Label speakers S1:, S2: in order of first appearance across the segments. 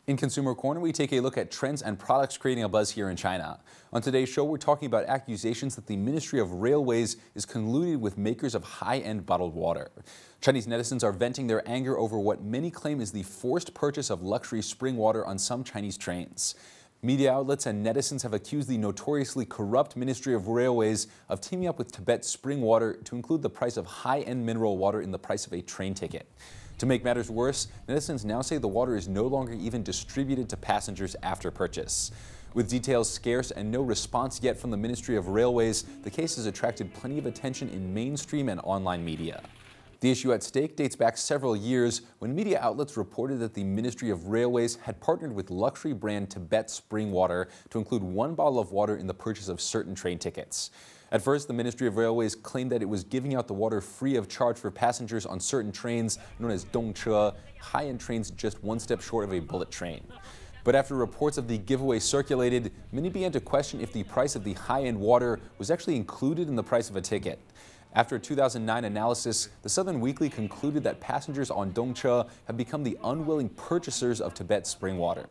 S1: In Consumer Corner, we take a look at trends and products creating a buzz here in China. On today's show, we're talking about accusations that the Ministry of Railways is colluded with makers of high-end bottled water. Chinese netizens are venting their anger over what many claim is the forced purchase of luxury spring water on some Chinese trains. Media outlets and netizens have accused the notoriously corrupt Ministry of Railways of teaming up with Tibet spring water to include the price of high-end mineral water in the price of a train ticket. To make matters worse, netizens now say the water is no longer even distributed to passengers after purchase. With details scarce and no response yet from the Ministry of Railways, the case has attracted plenty of attention in mainstream and online media. The issue at stake dates back several years when media outlets reported that the Ministry of Railways had partnered with luxury brand Tibet Spring Water to include one bottle of water in the purchase of certain train tickets. At first, the Ministry of Railways claimed that it was giving out the water free of charge for passengers on certain trains known as dongche, high-end trains just one step short of a bullet train. But after reports of the giveaway circulated, many began to question if the price of the high-end water was actually included in the price of a ticket. After a 2009 analysis, the Southern Weekly concluded that passengers on dongche have become the unwilling purchasers of Tibet spring water.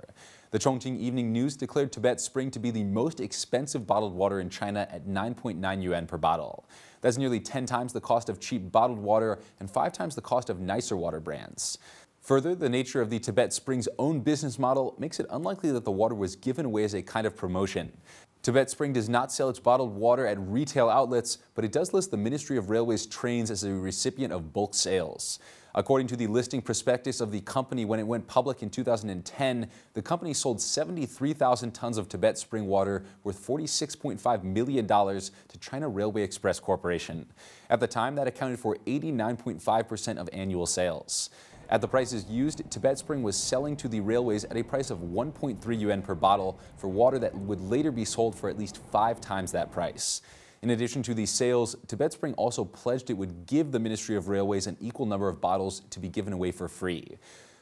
S1: The Chongqing Evening News declared Tibet Spring to be the most expensive bottled water in China at 9.9 yuan per bottle. That's nearly 10 times the cost of cheap bottled water and 5 times the cost of nicer water brands. Further, the nature of the Tibet Spring's own business model makes it unlikely that the water was given away as a kind of promotion. Tibet Spring does not sell its bottled water at retail outlets, but it does list the Ministry of Railways trains as a recipient of bulk sales. According to the listing prospectus of the company when it went public in 2010, the company sold 73,000 tons of Tibet Spring water worth $46.5 million to China Railway Express Corporation. At the time, that accounted for 89.5% of annual sales. At the prices used, Tibet Spring was selling to the railways at a price of 1.3 yuan per bottle for water that would later be sold for at least 5 times that price. In addition to these sales, Tibet Spring also pledged it would give the Ministry of Railways an equal number of bottles to be given away for free.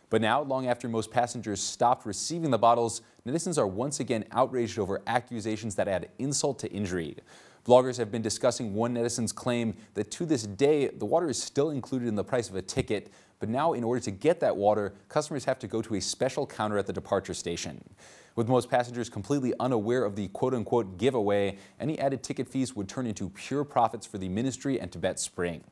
S1: But now, long after most passengers stopped receiving the bottles, netizens are once again outraged over accusations that add insult to injury. Bloggers have been discussing one netizen's claim that to this day, the water is still included in the price of a ticket, but now in order to get that water, customers have to go to a special counter at the departure station. With most passengers completely unaware of the quote-unquote giveaway, any added ticket fees would turn into pure profits for the ministry and Tibet Spring.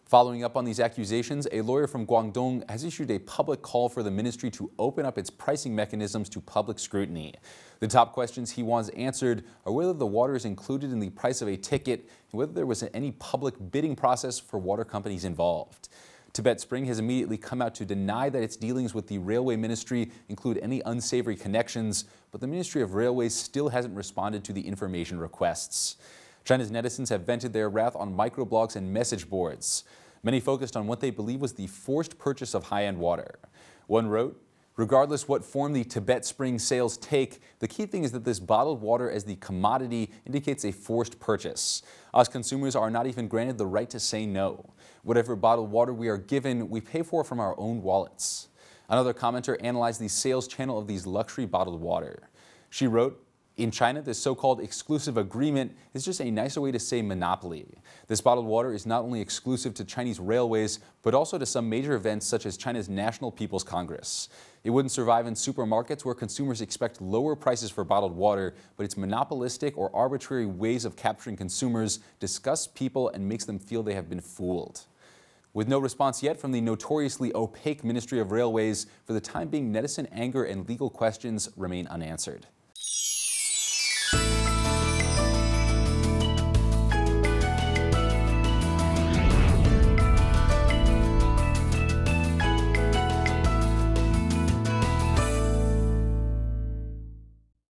S1: Following up on these accusations, a lawyer from Guangdong has issued a public call for the ministry to open up its pricing mechanisms to public scrutiny. The top questions he wants answered are whether the water is included in the price of a ticket and whether there was any public bidding process for water companies involved. Tibet Spring has immediately come out to deny that its dealings with the Railway Ministry include any unsavory connections, but the Ministry of Railways still hasn't responded to the information requests. China's netizens have vented their wrath on microblogs and message boards. Many focused on what they believe was the forced purchase of high-end water. One wrote, "Regardless what form the Tibet Spring sales take, the key thing is that this bottled water as the commodity indicates a forced purchase. Us consumers are not even granted the right to say no. Whatever bottled water we are given, we pay for from our own wallets." Another commenter analyzed the sales channel of these luxury bottled water. She wrote, "In China, this so-called exclusive agreement is just a nicer way to say monopoly. This bottled water is not only exclusive to Chinese railways, but also to some major events such as China's National People's Congress. It wouldn't survive in supermarkets where consumers expect lower prices for bottled water, but its monopolistic or arbitrary ways of capturing consumers disgusts people and makes them feel they have been fooled." With no response yet from the notoriously opaque Ministry of Railways, for the time being, netizen anger and legal questions remain unanswered.